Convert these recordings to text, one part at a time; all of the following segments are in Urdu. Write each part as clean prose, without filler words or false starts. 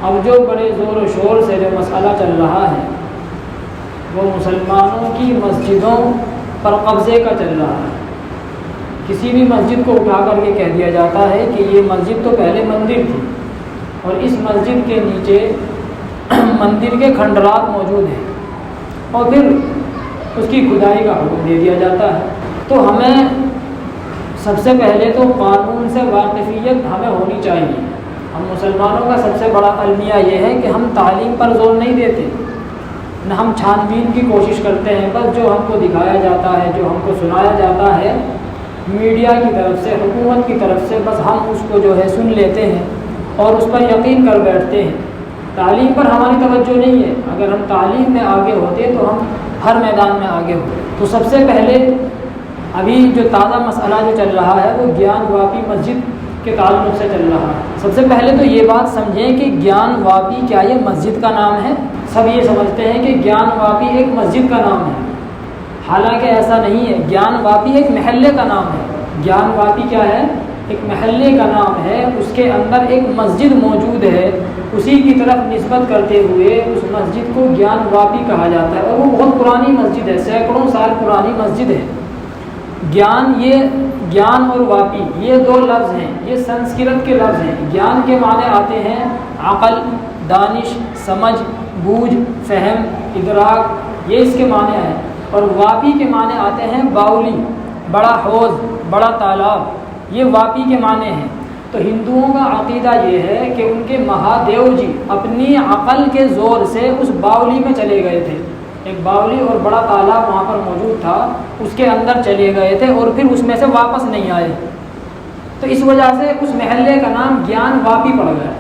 اب جو بڑے زور و شور سے جو مسئلہ چل رہا ہے وہ مسلمانوں کی مسجدوں پر قبضے کا چل رہا ہے۔ کسی بھی مسجد کو اٹھا کر کے کہہ دیا جاتا ہے کہ یہ مسجد تو پہلے مندر تھی اور اس مسجد کے نیچے مندر کے کھنڈرات موجود ہیں، اور پھر اس کی کھدائی کا حکم دے دیا جاتا ہے۔ تو ہمیں سب سے پہلے تو قانون سے واقفیت ہمیں ہونی چاہیے۔ ہم مسلمانوں کا سب سے بڑا المیہ یہ ہے کہ ہم تعلیم پر زور نہیں دیتے، نہ ہم چھان بین کی کوشش کرتے ہیں۔ بس جو ہم کو دکھایا جاتا ہے، جو ہم کو سنایا جاتا ہے میڈیا کی طرف سے، حکومت کی طرف سے، بس ہم اس کو جو ہے سن لیتے ہیں اور اس پر یقین کر بیٹھتے ہیں۔ تعلیم پر ہماری توجہ نہیں ہے۔ اگر ہم تعلیم میں آگے ہوتے تو ہم ہر میدان میں آگے ہوتے۔ تو سب سے پہلے ابھی جو تازہ مسئلہ جو چل رہا ہے وہ گیان واپی مسجد کے تعلق سے چل رہا ہے۔ سب سے پہلے تو یہ بات سمجھیں کہ گیان واپی کیا یہ مسجد کا نام ہے؟ سب یہ سمجھتے ہیں کہ گیان واپی ایک مسجد کا نام ہے، حالانکہ ایسا نہیں ہے۔ گیان واپی ایک محلے کا نام ہے۔ گیان واپی کیا ہے؟ ایک محلے کا نام ہے۔ اس کے اندر ایک مسجد موجود ہے، اسی کی طرف نسبت کرتے ہوئے اس مسجد کو گیان واپی کہا جاتا ہے، اور وہ بہت پرانی مسجد ہے، سینکڑوں سال پرانی مسجد ہے۔ گیان اور واپی یہ دو لفظ ہیں، یہ سنسکرت کے لفظ ہیں۔ گیان کے معنی آتے ہیں عقل، دانش، سمجھ، بوجھ، فہم، ادراک، یہ اس کے معنی ہیں۔ اور واپی کے معنی آتے ہیں باولی، بڑا حوض، بڑا تالاب، یہ واپی کے معنی ہیں۔ تو ہندوؤں کا عقیدہ یہ ہے کہ ان کے مہادیو جی اپنی عقل کے زور سے اس باولی میں چلے گئے تھے۔ ایک باولی اور بڑا تالاب وہاں پر موجود تھا، اس کے اندر چلے گئے تھے اور پھر اس میں سے واپس نہیں آئے۔ تو اس وجہ سے اس محلے کا نام گیان واپی پڑ گیا۔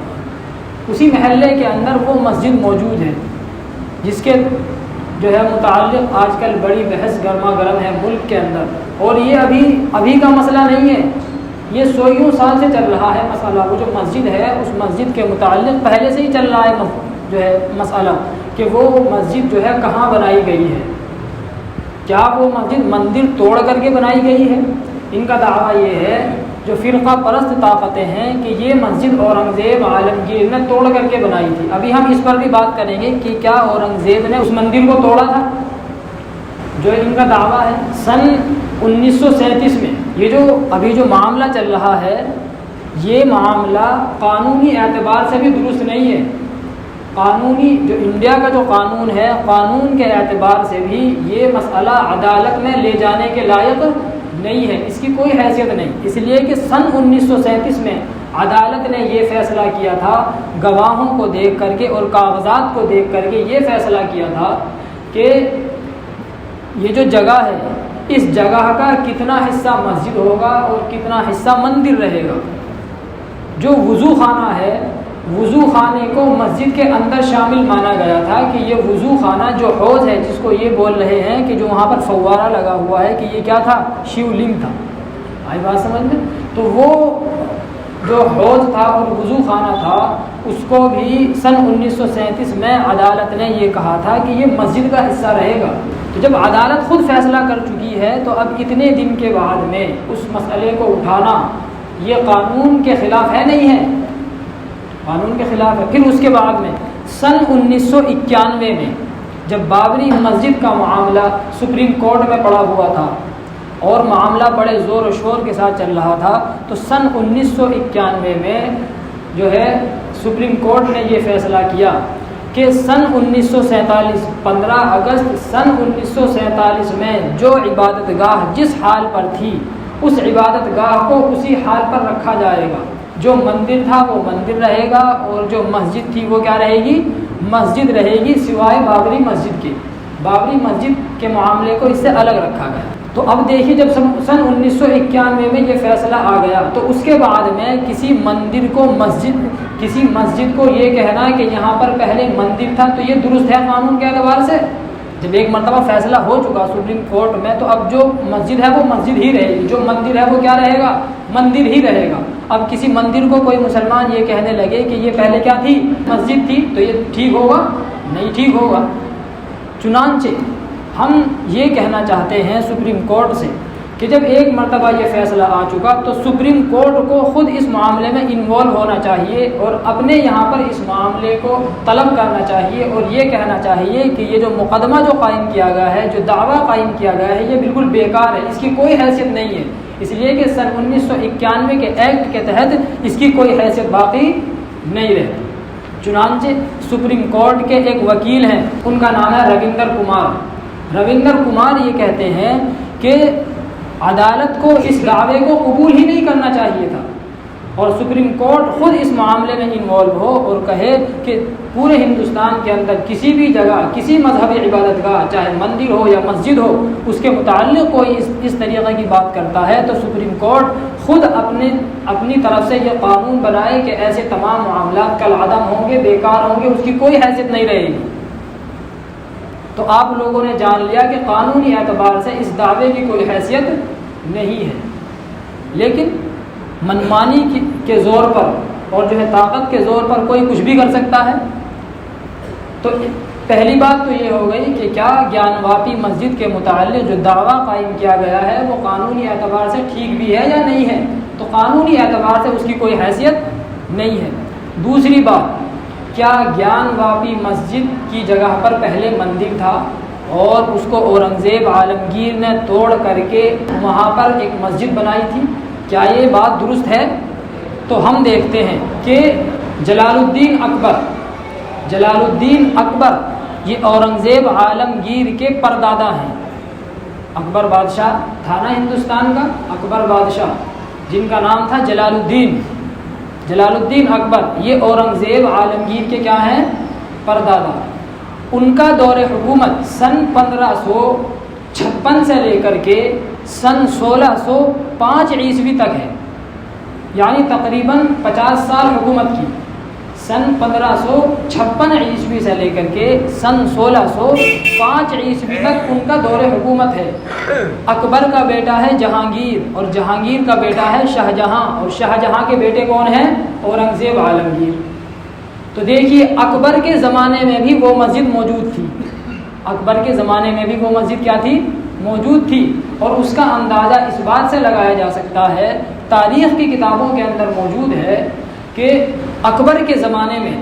اسی محلے کے اندر وہ مسجد موجود ہے جس کے جو ہے متعلق آج کل بڑی بحث گرما گرم ہے ملک کے اندر، اور یہ ابھی کا مسئلہ نہیں ہے، یہ سوئیوں سال سے چل رہا ہے مسئلہ۔ وہ جو مسجد ہے اس مسجد کے متعلق پہلے سے ہی چل رہا ہے جو ہے مسئلہ کہ وہ مسجد جو ہے کہاں بنائی گئی ہے، کیا وہ مسجد مندر توڑ کر کے بنائی گئی ہے؟ ان کا دعویٰ یہ ہے، جو فرقہ پرست طاقتیں ہیں، کہ یہ مسجد اورنگزیب عالمگیر نے توڑ کر کے بنائی تھی۔ ابھی ہم اس پر بھی بات کریں گے کہ کیا اورنگزیب نے اس مندر کو توڑا تھا؟ جو ان کا دعویٰ ہے سن 1937 میں یہ جو ابھی جو معاملہ چل رہا ہے، یہ معاملہ قانونی اعتبار سے بھی درست نہیں ہے۔ قانونی جو انڈیا کا جو قانون ہے، قانون کے اعتبار سے بھی یہ مسئلہ عدالت میں لے جانے کے لائق نہیں ہے، اس کی کوئی حیثیت نہیں۔ اس لیے کہ سن 1937 میں عدالت نے یہ فیصلہ کیا تھا، گواہوں کو دیکھ کر کے اور کاغذات کو دیکھ کر کے یہ فیصلہ کیا تھا کہ یہ جو جگہ ہے، اس جگہ کا کتنا حصہ مسجد ہوگا اور کتنا حصہ مندر رہے گا۔ جو وضو خانہ ہے، وضو خانے کو مسجد کے اندر شامل مانا گیا تھا کہ یہ وضو خانہ جو حوض ہے، جس کو یہ بول رہے ہیں کہ جو وہاں پر فوارہ لگا ہوا ہے، کہ یہ کیا تھا؟ شیو لنگ تھا۔ آئی بات سمجھ میں؟ تو وہ جو حوض تھا اور وضو خانہ تھا، اس کو بھی سن 1937 میں عدالت نے یہ کہا تھا کہ یہ مسجد کا حصہ رہے گا۔ تو جب عدالت خود فیصلہ کر چکی ہے تو اب اتنے دن کے بعد میں اس مسئلے کو اٹھانا یہ قانون کے خلاف ہے نہیں ہے؟ قانون کے خلاف ہے۔ پھر اس کے بعد میں سن 1991 میں جب بابری مسجد کا معاملہ سپریم کورٹ میں پڑا ہوا تھا اور معاملہ بڑے زور و شور کے ساتھ چل رہا تھا، تو سن 1991 میں جو ہے سپریم کورٹ نے یہ فیصلہ کیا کہ سن 1947 15 اگست سن 1947 میں جو عبادت گاہ جس حال پر تھی، اس عبادت گاہ کو اسی حال پر رکھا جائے گا۔ جو مندر تھا وہ مندر رہے گا اور جو مسجد تھی وہ کیا رہے گی؟ مسجد رہے گی، سوائے بابری مسجد کے۔ بابری مسجد کے معاملے کو اس سے الگ رکھا گیا۔ تو اب دیکھیے جب سن 1991 میں یہ فیصلہ آ گیا تو اس کے بعد میں کسی مسجد کو یہ کہنا کہ یہاں پر پہلے مندر تھا تو یہ درست ہے قانون کے اعتبار سے؟ جب ایک مرتبہ فیصلہ ہو چکا سپریم کورٹ میں تو اب جو مسجد ہے وہ مسجد ہی رہے گی، جو مندر ہے وہ کیا رہے گا؟ مندر ہی رہے گا۔ اب کسی مندر کو کوئی مسلمان یہ کہنے لگے کہ یہ پہلے کیا تھی؟ مسجد تھی، تو یہ ٹھیک ہوگا؟ نہیں ٹھیک ہوگا۔ چنانچہ ہم یہ کہنا چاہتے ہیں سپریم کورٹ سے کہ جب ایک مرتبہ یہ فیصلہ آ چکا تو سپریم کورٹ کو خود اس معاملے میں انوالو ہونا چاہیے اور اپنے یہاں پر اس معاملے کو طلب کرنا چاہیے اور یہ کہنا چاہیے کہ یہ جو مقدمہ جو قائم کیا گیا ہے، جو دعویٰ قائم کیا گیا ہے، یہ بالکل بیکار ہے، اس کی کوئی حیثیت نہیں ہے، اس لیے کہ سن 1991 کے ایکٹ کے تحت اس کی کوئی حیثیت باقی نہیں رہتی۔ چنانچہ سپریم کورٹ کے ایک وکیل ہیں، ان کا نام ہے رویندر کمار۔ رویندر کمار یہ کہتے ہیں کہ عدالت کو اس دعوے کو قبول ہی نہیں کرنا چاہیے تھا اور سپریم کورٹ خود اس معاملے میں انوالو ہو اور کہے کہ پورے ہندوستان کے اندر کسی بھی جگہ کسی مذہبی عبادت گاہ، چاہے مندر ہو یا مسجد ہو، اس کے متعلق کوئی اس طریقے کی بات کرتا ہے تو سپریم کورٹ خود اپنی طرف سے یہ قانون بنائے کہ ایسے تمام معاملات کالعدم ہوں گے، بیکار ہوں گے، اس کی کوئی حیثیت نہیں رہے گی۔ تو آپ لوگوں نے جان لیا کہ قانونی اعتبار سے اس دعوے کی کوئی حیثیت نہیں ہے، لیکن منمانی کے زور پر اور جو ہے طاقت کے زور پر کوئی کچھ بھی کر سکتا ہے۔ تو پہلی بات تو یہ ہو گئی کہ کیا گیان واپی مسجد کے متعلق جو دعویٰ قائم کیا گیا ہے وہ قانونی اعتبار سے ٹھیک بھی ہے یا نہیں ہے؟ تو قانونی اعتبار سے اس کی کوئی حیثیت نہیں ہے۔ دوسری بات، کیا گیان واپی مسجد کی جگہ پر پہلے مندر تھا اور اس کو اورنگزیب عالمگیر نے توڑ کر کے وہاں پر ایک مسجد بنائی تھی؟ کیا یہ بات درست ہے؟ تو ہم دیکھتے ہیں کہ جلال الدین اکبر یہ اورنگزیب عالمگیر کے پردادا ہیں۔ اکبر بادشاہ تھا نا ہندوستان کا، اکبر بادشاہ جن کا نام تھا جلال الدین اکبر، یہ اورنگزیب عالمگیر کے کیا ہیں؟ پردادا۔ ان کا دور حکومت سن 1556 سے لے کر کے سن 1605 عیسوی تک ہے، یعنی تقریباً 50 سال حکومت کی۔ سن 1556 عیسوی سے لے کر کے سن 1605 عیسوی تک ان کا دور حکومت ہے۔ اکبر کا بیٹا ہے جہانگیر اور جہانگیر کا بیٹا ہے شاہجہاں اور شاہجہاں کے بیٹے کون ہیں؟ اورنگزیب عالمگیر۔ تو دیکھیے اکبر کے زمانے میں بھی وہ مسجد موجود تھی، اکبر کے زمانے میں بھی وہ مسجد کیا تھی؟ موجود تھی، اور اس کا اندازہ اس بات سے لگایا جا سکتا ہے، تاریخ کی کتابوں کے اندر موجود ہے کہ اکبر کے زمانے میں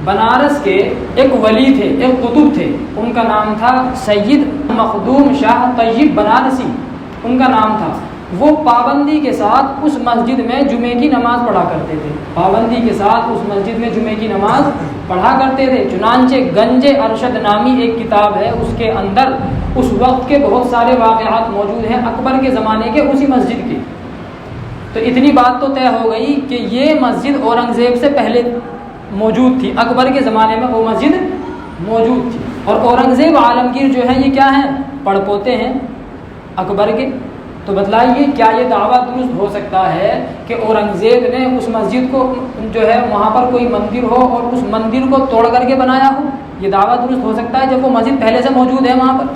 بنارس کے ایک ولی تھے، ایک قطب تھے، ان کا نام تھا سید مخدوم شاہ طیب بنارسی، ان کا نام تھا۔ وہ پابندی کے ساتھ اس مسجد میں جمعے کی نماز پڑھا کرتے تھے، پابندی کے ساتھ اس مسجد میں جمعے کی نماز پڑھا کرتے تھے۔ چنانچہ گنج ارشد نامی ایک کتاب ہے، اس کے اندر اس وقت کے بہت سارے واقعات موجود ہیں اکبر کے زمانے کے اسی مسجد کے۔ تو اتنی بات تو طے ہو گئی کہ یہ مسجد اورنگزیب سے پہلے موجود تھی، اکبر کے زمانے میں وہ مسجد موجود تھی، اور اورنگزیب عالمگیر جو ہے یہ کیا ہیں؟ پڑپوتے ہیں اکبر کے۔ تو بتلائیے کیا یہ دعویٰ درست ہو سکتا ہے کہ اورنگزیب نے اس مسجد کو جو ہے وہاں پر کوئی مندر ہو اور اس مندر کو توڑ کر کے بنایا ہو؟ یہ دعویٰ درست ہو سکتا ہے جب وہ مسجد پہلے سے موجود ہے وہاں پر؟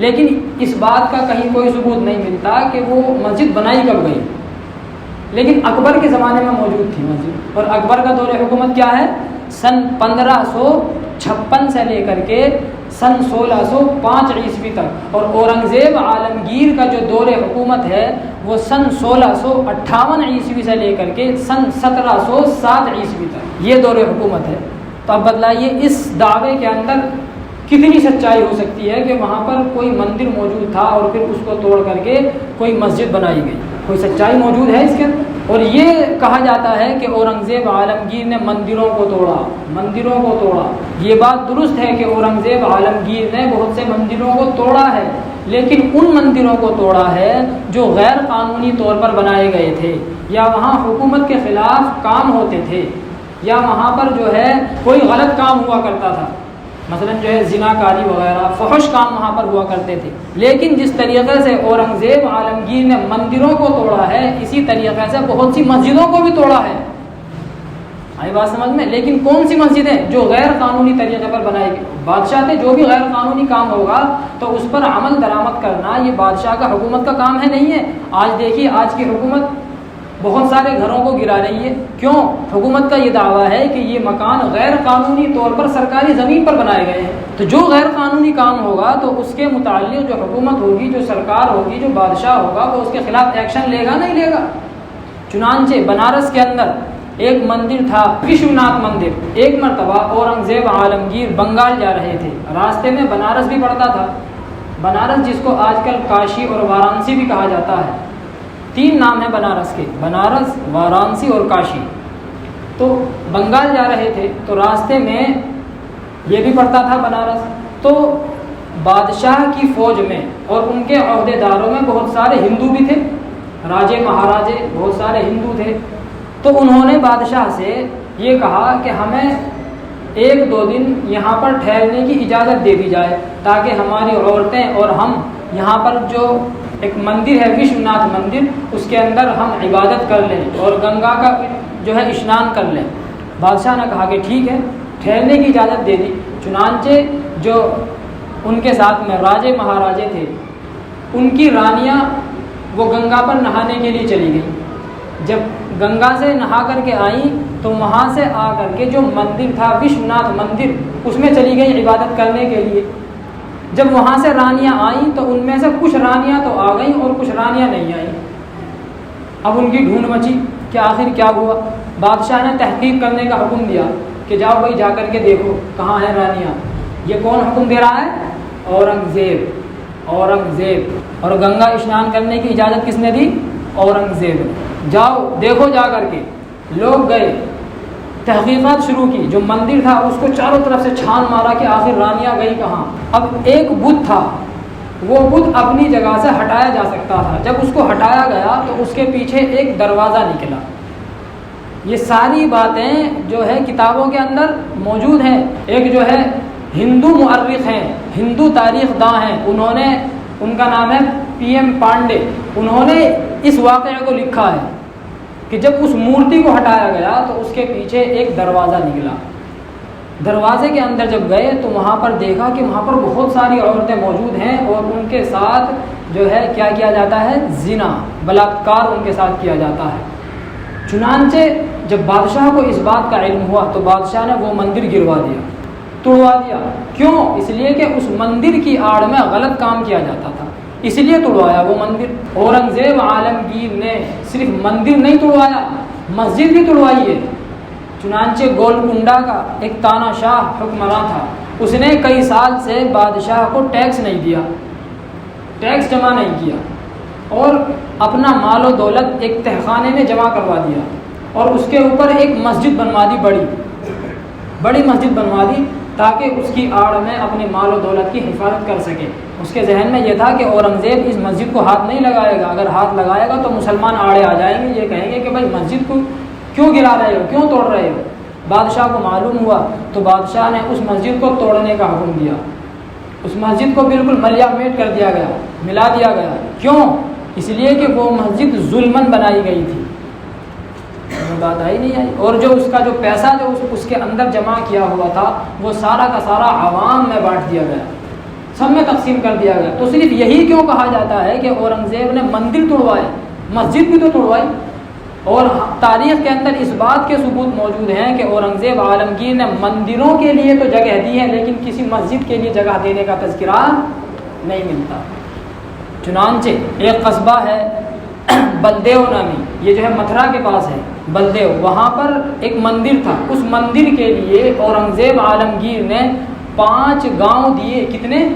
لیکن اس بات کا کہیں کوئی ثبوت نہیں ملتا کہ وہ مسجد بنائی کب گئی، لیکن اکبر کے زمانے میں موجود تھی مسجد۔ اور اکبر کا دور حکومت کیا ہے؟ سن 1556 سے لے کر کے سن 1605 عیسوی تک، اور اورنگزیب عالمگیر کا جو دور حکومت ہے وہ سن 1658 عیسوی سے لے کر کے سن 1707 عیسوی تک یہ دور حکومت ہے۔ تو اب بتلائیے اس دعوے کے اندر کتنی سچائی ہو سکتی ہے کہ وہاں پر کوئی مندر موجود تھا اور پھر اس کو توڑ کر کے کوئی مسجد بنائی گئی؟ کوئی سچائی موجود ہے اس کے اندر؟ اور یہ کہا جاتا ہے کہ اورنگزیب عالمگیر نے مندروں کو توڑا۔ یہ بات درست ہے کہ اورنگزیب عالمگیر نے بہت سے مندروں کو توڑا ہے، لیکن ان مندروں کو توڑا ہے جو غیر قانونی طور پر بنائے گئے تھے، یا وہاں حکومت کے خلاف کام ہوتے تھے، یا وہاں پر جو ہے کوئی غلط کام ہوا کرتا تھا، مثلا جو ہے زنا کاری وغیرہ فحش کام وہاں پر ہوا کرتے تھے۔ لیکن جس طریقے سے اورنگزیب عالمگیر نے مندروں کو توڑا ہے، اسی طریقے سے بہت سی مسجدوں کو بھی توڑا ہے۔ آئی بات سمجھ میں؟ لیکن کون سی مسجدیں جو غیر قانونی طریقے پر بنائی گئی؟ بادشاہ تھے، جو بھی غیر قانونی کام ہوگا تو اس پر عمل درآمد کرنا یہ بادشاہ کا، حکومت کا کام ہے، نہیں ہے؟ آج دیکھیے آج کی حکومت بہت سارے گھروں کو گرا رہی ہے. کیوں؟ حکومت کا یہ دعویٰ ہے کہ یہ مکان غیر قانونی طور پر سرکاری زمین پر بنائے گئے ہیں. تو جو غیر قانونی کام ہوگا تو اس کے متعلق جو حکومت ہوگی، جو سرکار ہوگی، جو بادشاہ ہوگا، وہ اس کے خلاف ایکشن لے گا نہیں لے گا. چنانچہ بنارس کے اندر ایک مندر تھا، وشوناتھ مندر. ایک مرتبہ اورنگزیب عالمگیر بنگال جا رہے تھے، راستے میں بنارس بھی پڑتا تھا. بنارس جس کو آج کل کاشی اور وارانسی بھی کہا جاتا ہے. 3 نام ہیں بنارس کے، بنارس، وارانسی اور کاشی. تو بنگال جا رہے تھے تو راستے میں یہ بھی پڑتا تھا بنارس. تو بادشاہ کی فوج میں اور ان کے عہدیداروں میں بہت سارے ہندو بھی تھے، راجے مہاراجے بہت سارے ہندو تھے. تو انہوں نے بادشاہ سے یہ کہا کہ ہمیں 1-2 دن یہاں پر ٹھہرنے کی اجازت دے دی جائے تاکہ ہماری عورتیں اور ہم یہاں پر جو ایک مندر ہے وشوناتھ مندر، اس کے اندر ہم عبادت کر لیں اور گنگا کا جو ہے اشنان کر لیں. بادشاہ نے کہا کہ ٹھیک ہے، ٹھہرنے کی اجازت دے دی. چنانچہ جو ان کے ساتھ میں راجے مہاراجے تھے، ان کی رانیاں وہ گنگا پر نہانے کے لیے چلی گئیں. جب گنگا سے نہا کر کے آئیں تو وہاں سے آ کر کے جو مندر تھا وشوناتھ مندر، اس میں چلی گئیں عبادت کرنے کے لیے. جب وہاں سے رانیاں آئیں تو ان میں سے کچھ رانیاں تو آ گئیں اور کچھ رانیاں نہیں آئیں. اب ان کی ڈھونڈ مچی کہ آخر کیا ہوا. بادشاہ نے تحقیق کرنے کا حکم دیا کہ جاؤ بھائی جا کر کے دیکھو کہاں ہیں رانیاں. یہ کون حکم دے رہا ہے؟ اورنگزیب. اور گنگا اسنان کرنے کی اجازت کس نے دی؟ اورنگزیب. جاؤ دیکھو جا کر کے. لوگ گئے، تحقیقات شروع کی. جو مندر تھا اس کو چاروں طرف سے چھان مارا کہ آخر رانیاں گئی کہاں. اب ایک بت تھا، وہ بت اپنی جگہ سے ہٹایا جا سکتا تھا. جب اس کو ہٹایا گیا تو اس کے پیچھے ایک دروازہ نکلا. یہ ساری باتیں جو ہے کتابوں کے اندر موجود ہیں. ایک جو ہے ہندو مؤرخ ہیں، ہندو تاریخ داں ہیں، انہوں نے، ان کا نام ہے PM پانڈے. انہوں نے اس واقعے کو لکھا ہے کہ جب اس مورتی کو ہٹایا گیا تو اس کے پیچھے ایک دروازہ نکلا. دروازے کے اندر جب گئے تو وہاں پر دیکھا کہ وہاں پر بہت ساری عورتیں موجود ہیں اور ان کے ساتھ جو ہے کیا کیا جاتا ہے؟ زنا، بلاತ್کار ان کے ساتھ کیا جاتا ہے. چنانچہ جب بادشاہ کو اس بات کا علم ہوا تو بادشاہ نے وہ مندر گروا دیا، توڑوا دیا. کیوں؟ اس لیے کہ اس مندر کی آڑ میں غلط کام کیا جاتا تھا، اس لیے توڑوایا وہ مندر. اورنگزیب عالمگیر نے صرف مندر نہیں توڑوایا، مسجد بھی توڑوائی ہے. چنانچہ گولکنڈہ کا ایک تانا شاہ حکمراں تھا، اس نے کئی سال سے بادشاہ کو ٹیکس نہیں دیا، ٹیکس جمع نہیں کیا اور اپنا مال و دولت ایک تہخانے میں جمع کروا دیا اور اس کے اوپر ایک مسجد بنوا دی، بڑی مسجد بنوا دی تاکہ اس کی آڑ میں اپنے مال و دولت کی حفاظت کر سکے. اس کے ذہن میں یہ تھا کہ اورنگزیب اس مسجد کو ہاتھ نہیں لگائے گا، اگر ہاتھ لگائے گا تو مسلمان آڑے آ جائیں گے، یہ کہیں گے کہ بھائی مسجد کو کیوں گرا رہے ہو، کیوں توڑ رہے ہو. بادشاہ کو معلوم ہوا تو بادشاہ نے اس مسجد کو توڑنے کا حکم دیا. اس مسجد کو بالکل ملیا میٹ کر دیا گیا، ملا دیا گیا. کیوں؟ اس لیے کہ وہ مسجد ظلماً بنائی گئی تھی. بات آئی نہیں آئی. اور جو اس کا جو پیسہ جو اس کے اندر جمع کیا ہوا تھا وہ سارا کا سارا عوام میں بانٹ دیا گیا، سب میں تقسیم کر دیا گیا. تو صرف یہی کیوں کہا جاتا ہے کہ اورنگزیب نے مندر توڑوائے، مسجد بھی تو توڑوائی. اور تاریخ کے اندر اس بات کے ثبوت موجود ہیں کہ اورنگزیب عالمگیر نے مندروں کے لیے تو جگہ دی ہے لیکن کسی مسجد کے لیے جگہ دینے کا تذکرہ نہیں ملتا. چنانچہ ایک قصبہ ہے بلدیو نامی، یہ جو ہے متھرا کے پاس ہے بلدیو، وہاں پر ایک مندر تھا. اس مندر کے لیے اورنگزیب عالمگیر نے 5 گاؤں دیے. کتنے؟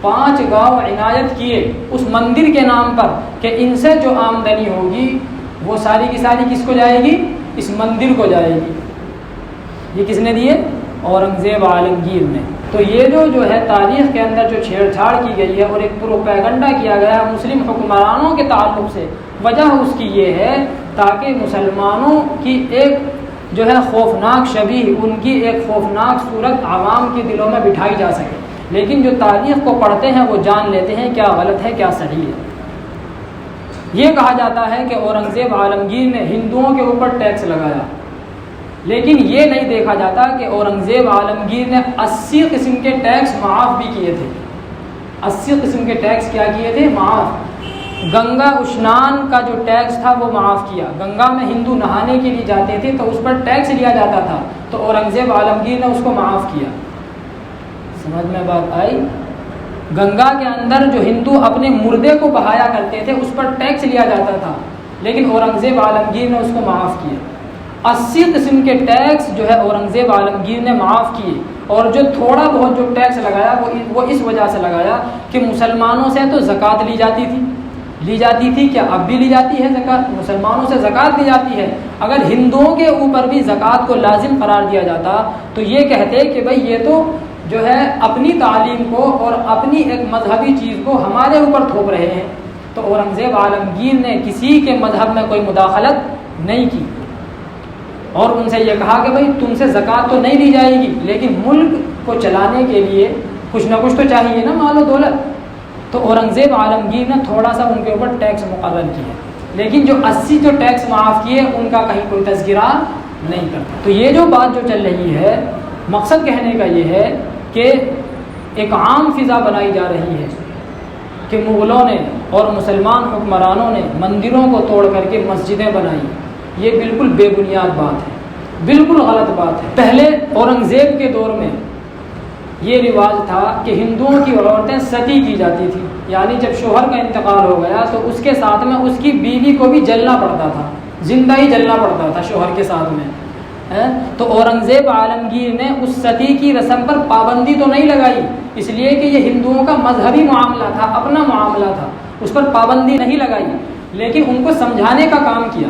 5 گاؤں عنایت کیے اس مندر کے نام پر کہ ان سے جو آمدنی ہوگی وہ ساری کی ساری کس کو جائے گی؟ اس مندر کو جائے گی. یہ کس نے دیے؟ اورنگزیب عالمگیر نے. تو یہ جو ہے تاریخ کے اندر جو چھیڑ چھاڑ کی گئی ہے اور ایک پروپیگنڈا کیا گیا ہے مسلم حکمرانوں کے تعلق سے، وجہ اس کی یہ ہے تاکہ مسلمانوں کی ایک جو ہے خوفناک شبیہ، ان کی ایک خوفناک صورت عوام کے دلوں میں بٹھائی جا سکے. لیکن جو تاریخ کو پڑھتے ہیں وہ جان لیتے ہیں کیا غلط ہے کیا صحیح ہے. یہ کہا جاتا ہے کہ اورنگزیب عالمگیر نے ہندوؤں کے اوپر ٹیکس لگایا، لیکن یہ نہیں دیکھا جاتا کہ اورنگزیب عالمگیر نے 80 قسم کے ٹیکس معاف بھی کیے تھے. 80 قسم کے ٹیکس کیا کیے تھے؟ معاف. گنگا اسنان کا جو ٹیکس تھا وہ معاف کیا. گنگا میں ہندو نہانے کے لیے جاتے تھے تو اس پر ٹیکس لیا جاتا تھا, تو اورنگزیب عالمگیر نے اس کو معاف کیا. سمجھ میں بات آئی؟ گنگا کے اندر جو ہندو اپنے مردے کو بہایا کرتے تھے اس پر ٹیکس لیا جاتا تھا, لیکن اورنگزیب عالمگیر نے اس کو معاف کیا. 80 قسم کے ٹیکس جو ہے اورنگزیب عالمگیر نے معاف کیے, اور جو تھوڑا بہت جو ٹیکس لگایا وہ اس وجہ سے لگایا کہ مسلمانوں سے تو زکوٰۃ لی جاتی تھی. کیا اب بھی لی جاتی ہے زکوٰۃ؟ مسلمانوں سے زکوٰۃ لی جاتی ہے. اگر ہندوؤں کے اوپر بھی زکوٰۃ کو لازم قرار دیا جاتا تو یہ کہتے کہ بھئی یہ تو جو ہے اپنی تعلیم کو اور اپنی ایک مذہبی چیز کو ہمارے اوپر تھوپ رہے ہیں. تو اورنگزیب عالمگیر نے کسی کے مذہب میں کوئی مداخلت نہیں کی, اور ان سے یہ کہا کہ بھئی تم سے زکوٰۃ تو نہیں لی جائے گی, لیکن ملک کو چلانے کے لیے کچھ نہ کچھ تو چاہیے نا, مال و دولت. تو اورنگزیب عالمگیر نے تھوڑا سا ان کے اوپر ٹیکس مقرر کیا, لیکن جو 80 جو ٹیکس معاف کیے ان کا کہیں کوئی تذکرہ نہیں کرتا. تو یہ جو بات جو چل رہی ہے, مقصد کہنے کا یہ ہے کہ ایک عام فضا بنائی جا رہی ہے کہ مغلوں نے اور مسلمان حکمرانوں نے مندروں کو توڑ کر کے مسجدیں بنائیں. یہ بالکل بے بنیاد بات ہے, بالکل غلط بات ہے. پہلے اورنگزیب کے دور میں یہ رواج تھا کہ ہندوؤں کی عورتیں ستی کی جاتی تھی, یعنی جب شوہر کا انتقال ہو گیا تو اس کے ساتھ میں اس کی بیوی کو بھی جلنا پڑتا تھا, زندہ ہی جلنا پڑتا تھا شوہر کے ساتھ میں. تو اورنگزیب عالمگیر نے اس ستی کی رسم پر پابندی تو نہیں لگائی, اس لیے کہ یہ ہندوؤں کا مذہبی معاملہ تھا, اپنا معاملہ تھا, اس پر پابندی نہیں لگائی, لیکن ان کو سمجھانے کا کام کیا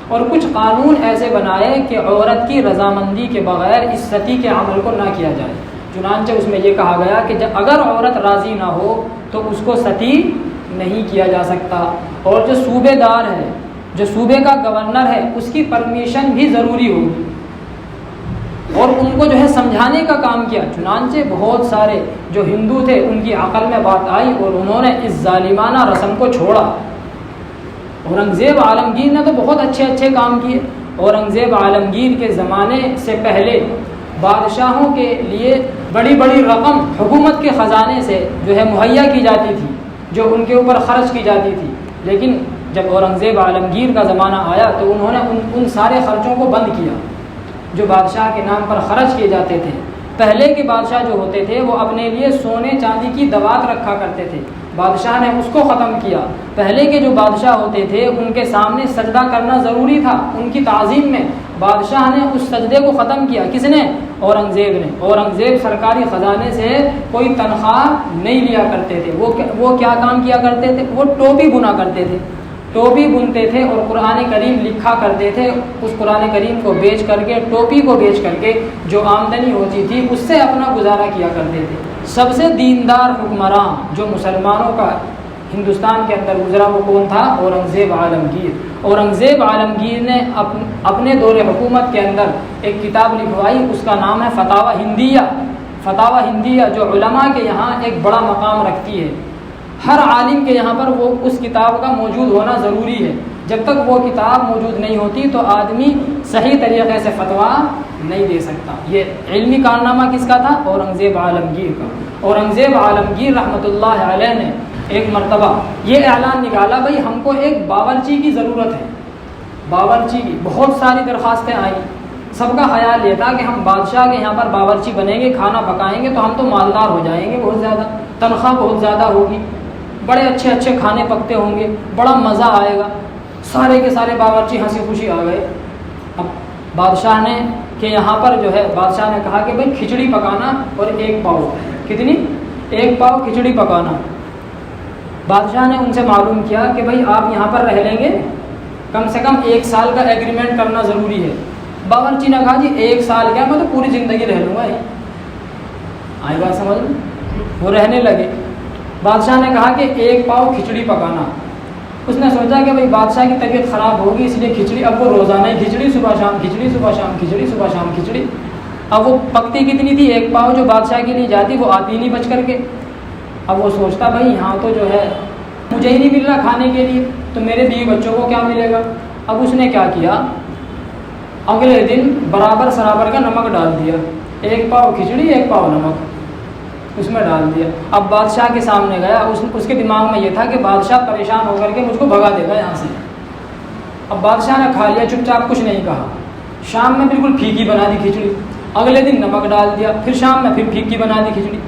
اور کچھ قانون ایسے بنائے کہ عورت کی رضامندی کے بغیر اس ستی کے عمل کو نہ کیا جائے. چنانچہ اس میں یہ کہا گیا کہ اگر عورت راضی نہ ہو تو اس کو ستی نہیں کیا جا سکتا, اور جو صوبے دار ہے, جو صوبے کا گورنر ہے, اس کی پرمیشن بھی ضروری ہوگی, اور ان کو جو ہے سمجھانے کا کام کیا. چنانچہ بہت سارے جو ہندو تھے ان کی عقل میں بات آئی اور انہوں نے اس ظالمانہ رسم کو چھوڑا. اورنگزیب عالمگیر نے تو بہت اچھے کام کیے. اورنگزیب عالمگیر کے زمانے سے پہلے بادشاہوں کے لیے بڑی بڑی رقم حکومت کے خزانے سے جو ہے مہیا کی جاتی تھی, جو ان کے اوپر خرچ کی جاتی تھی. لیکن جب اورنگزیب عالمگیر کا زمانہ آیا تو انہوں نے ان سارے خرچوں کو بند کیا جو بادشاہ کے نام پر خرچ کیے جاتے تھے. پہلے کے بادشاہ جو ہوتے تھے وہ اپنے لیے سونے چاندی کی دوات رکھا کرتے تھے, بادشاہ نے اس کو ختم کیا. پہلے کے جو بادشاہ ہوتے تھے ان کے سامنے سجدہ کرنا ضروری تھا, ان کی تعظیم میں بادشاہ نے اس سجدے کو ختم کیا. کس نے؟ اورنگزیب نے. اورنگزیب سرکاری خزانے سے کوئی تنخواہ نہیں لیا کرتے تھے. وہ کیا کام کیا کرتے تھے؟ وہ ٹوپی بنا کرتے تھے, ٹوپی بنتے تھے اور قرآن کریم لکھا کرتے تھے. اس قرآن کریم کو بیچ کر کے, ٹوپی کو بیچ کر کے جو آمدنی ہوتی تھی اس سے اپنا گزارا کیا کرتے تھے. سب سے دیندار حکمراں جو مسلمانوں کا ہندوستان کے اندر گزرا وہ کون تھا؟ اورنگزیب عالمگیر. اورنگزیب عالمگیر نے اپنے دور حکومت کے اندر ایک کتاب لکھوائی, اس کا نام ہے فتاوی ہندیہ. فتاوی ہندیہ جو علماء کے یہاں ایک بڑا مقام رکھتی ہے. ہر عالم کے یہاں پر وہ اس کتاب کا موجود ہونا ضروری ہے. جب تک وہ کتاب موجود نہیں ہوتی تو آدمی صحیح طریقے سے فتویٰ نہیں دے سکتا. یہ علمی کارنامہ کس کا تھا؟ اورنگزیب عالمگیر کا. اورنگزیب عالمگیر رحمۃ اللہ علیہ نے ایک مرتبہ یہ اعلان نکالا, بھائی ہم کو ایک باورچی کی ضرورت ہے. باورچی کی بہت ساری درخواستیں آئیں. سب کا خیال یہ تھا کہ ہم بادشاہ کے یہاں پر باورچی بنیں گے, کھانا پکائیں گے تو ہم تو مالدار ہو جائیں گے, بہت زیادہ تنخواہ بہت زیادہ ہوگی, بڑے اچھے کھانے پکتے ہوں گے, بڑا مزہ آئے گا. سارے کے سارے باورچی ہنسی خوشی آ گئے. اب بادشاہ نے کہ یہاں پر جو ہے بادشاہ نے کہا کہ بھائی کھچڑی پکانا اور 1 پاؤ, کتنی؟ 1 پاؤ کھچڑی پکانا. بادشاہ نے ان سے معلوم کیا کہ بھائی آپ یہاں پر رہ لیں گے, کم سے کم 1 سال کا ایگریمنٹ کرنا ضروری ہے. باورچی نے کہا جی 1 سال کیا, میں تو پوری زندگی رہ لوں گا. آئی بات سمجھ میں؟ وہ رہنے لگے. بادشاہ نے کہا کہ 1 پاؤ کھچڑی پکانا. اس نے سوچا کہ بھائی بادشاہ کی طبیعت خراب ہوگی اس لیے کھچڑی, اب وہ روزانہ ہی کھچڑی, صبح شام کھچڑی, صبح شام کھچڑی, صبح شام کھچڑی. اب وہ پکتی کتنی تھی؟ 1 پاؤ جو بادشاہ کے لیے جاتی وہ آتی نہیں بچ کر کے. اب وہ سوچتا بھائی یہاں تو جو ہے مجھے ہی نہیں مل رہا کھانے کے لیے, تو میرے بیوی بچوں کو کیا ملے گا. اب اس نے کیا کیا, اگلے دن برابر کا نمک ڈال دیا. 1 پاؤ کھچڑی 1 پاؤ نمک. اس میں ڈال دیا. اب بادشاہ کے سامنے گیا, اس کے دماغ میں یہ تھا کہ بادشاہ پریشان ہو کر کے مجھ کو بھگا دے گا یہاں سے. اب بادشاہ نے کھا لیا چپ چاپ, کچھ نہیں کہا. شام میں بالکل پھیکی بنا دی کھچڑی, اگلے دن نمک ڈال دیا, پھر شام میں پھر پھیکی بنا دی کھچڑی.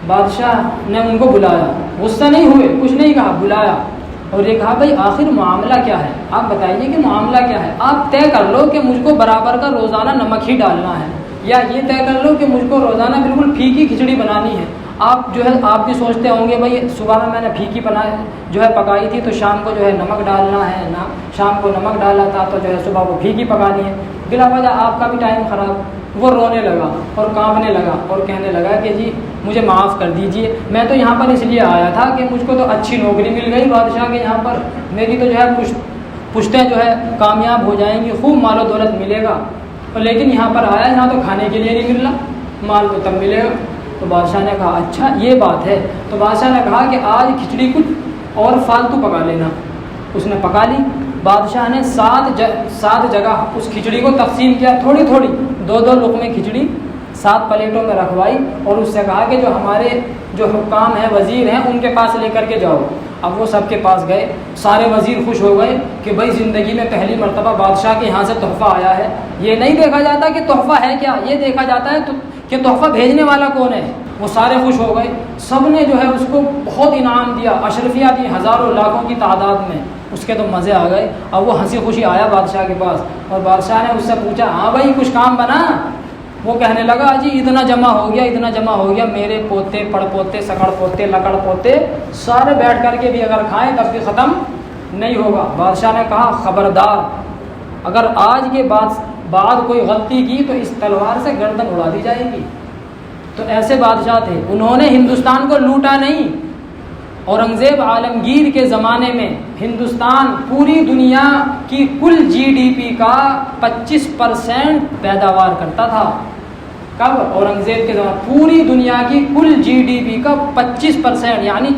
بادشاہ نے ان کو بلایا, غصہ نہیں ہوئے, کچھ نہیں کہا, بلایا اور یہ کہا بھائی آخر معاملہ کیا ہے, آپ بتائیے کہ معاملہ کیا ہے. آپ طے کر لو کہ مجھ کو برابر کا روزانہ نمک ہی ڈالنا ہے, یا یہ طے کر لو کہ مجھ کو روزانہ بالکل پھیکی کھچڑی بنانی ہے. آپ جو ہے آپ بھی سوچتے ہوں گے بھائی صبح میں نے پھیکی پکائی تھی تو شام کو جو ہے نمک ڈالنا ہے, شام کو نمک ڈالا تھا تو جو ہے صبح کو پھیکی پکانی ہے. بلا وجہ آپ کا بھی ٹائم خراب. وہ رونے لگا اور کانپنے لگا اور کہنے لگا کہ جی مجھے معاف کر دیجئے, میں تو یہاں پر اس لیے آیا تھا کہ مجھ کو تو اچھی نوکری مل گئی بادشاہ کے یہاں پر, میری تو جو ہے پشتیں جو ہے کامیاب ہو جائیں گی, خوب مال و دولت ملے گا, لیکن یہاں پر آیا یہاں تو کھانے کے لیے نہیں مل رہا, مال تو تب ملے گا. تو بادشاہ نے کہا اچھا یہ بات ہے. تو بادشاہ نے کہا کہ آج کھچڑی کچھ اور فالتو پکا لینا. اس نے پکا لی. بادشاہ نے 7 جگہ اس کھچڑی کو تقسیم کیا, تھوڑی تھوڑی 2 لقمے کھچڑی 7 پلیٹوں میں رکھوائی اور اس سے کہا کہ جو ہمارے جو حکام ہیں وزیر ہیں ان کے پاس لے کر کے جاؤ. اب وہ سب کے پاس گئے, سارے وزیر خوش ہو گئے کہ بھائی زندگی میں پہلی مرتبہ بادشاہ کے یہاں سے تحفہ آیا ہے. یہ نہیں دیکھا جاتا کہ تحفہ ہے کیا, یہ دیکھا جاتا ہے کہ تحفہ بھیجنے والا کون ہے. وہ سارے خوش ہو گئے, سب نے جو ہے اس کو بہت انعام دیا, اشرفیہ دی ہزاروں لاکھوں کی تعداد میں. اس کے تو مزے آ گئے. اب وہ ہنسی خوشی آیا بادشاہ کے پاس اور بادشاہ نے اس سے پوچھا ہاں بھائی کچھ کام بنا. وہ کہنے لگا جی اتنا جمع ہو گیا, میرے پوتے پڑ پوتے سکڑ پوتے لکڑ پوتے سارے بیٹھ کر کے بھی اگر کھائیں تب بھی ختم نہیں ہوگا. بادشاہ نے کہا خبردار, اگر آج کے بعد کوئی غلطی کی تو اس تلوار سے گردن اڑا دی جائے گی. تو ایسے بادشاہ تھے, انہوں نے ہندوستان کو لوٹا نہیں. اورنگزیب عالمگیر کے زمانے میں ہندوستان پوری دنیا کی کل GDP کا 25% پیداوار کرتا تھا. کب؟ اورنگزیب کے زمانے پوری دنیا کی کل GDP کا 25% یعنی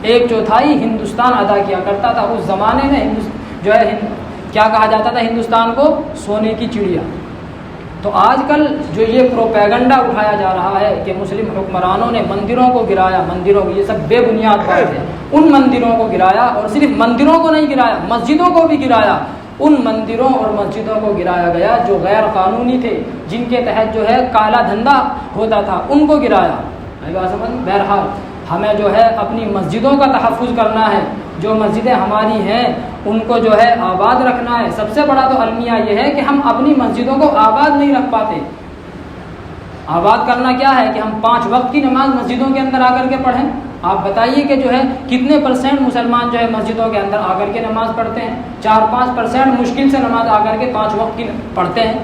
ایک چوتھائی ہندوستان ادا کیا کرتا تھا. اس زمانے میں جو ہے کیا کہا جاتا تھا ہندوستان کو, سونے کی چڑیا. تو آج کل جو یہ پروپیگنڈا اٹھایا جا رہا ہے کہ مسلم حکمرانوں نے مندروں کو گرایا, یہ سب بے بنیاد بات ہے. ان مندروں کو گرایا اور صرف مندروں کو نہیں گرایا, مسجدوں کو بھی گرایا. ان مندروں اور مسجدوں کو گرایا گیا جو غیر قانونی تھے, جن کے تحت جو ہے کالا دھندا ہوتا تھا, ان کو گرایا. بہرحال ہمیں جو ہے اپنی مسجدوں کا تحفظ کرنا ہے. جو مسجدیں ہماری ہیں ان کو جو ہے آباد رکھنا ہے. سب سے بڑا تو المیہ یہ ہے کہ ہم اپنی مسجدوں کو آباد نہیں رکھ پاتے. آباد کرنا کیا ہے کہ ہم 5 وقت کی نماز مسجدوں کے اندر آ کر کے پڑھیں. آپ بتائیے کہ جو ہے کتنے % مسلمان جو ہے مسجدوں کے اندر آ کر کے نماز پڑھتے ہیں. 4-5% مشکل سے نماز آ کر کے 5 وقت کی پڑھتے ہیں.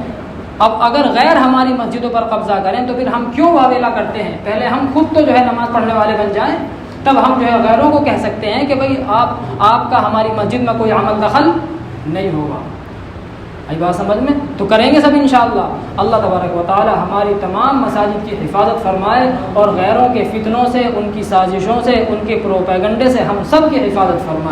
اب اگر غیر ہماری مسجدوں پر قبضہ کریں تو پھر ہم کیوں واویلا کرتے ہیں؟ پہلے ہم خود تو جو ہے نماز پڑھنے والے بن جائیں, تب ہم جو ہے غیروں کو کہہ سکتے ہیں کہ بھئی آپ کا ہماری مسجد میں کوئی عمل دخل نہیں ہوگا. آئی بات سمجھ میں؟ تو کریں گے سب انشاءاللہ. اللہ تبارک و تعالی ہماری تمام مساجد کی حفاظت فرمائے اور غیروں کے فتنوں سے, ان کی سازشوں سے, ان کے پروپیگنڈے سے ہم سب کی حفاظت فرمائے.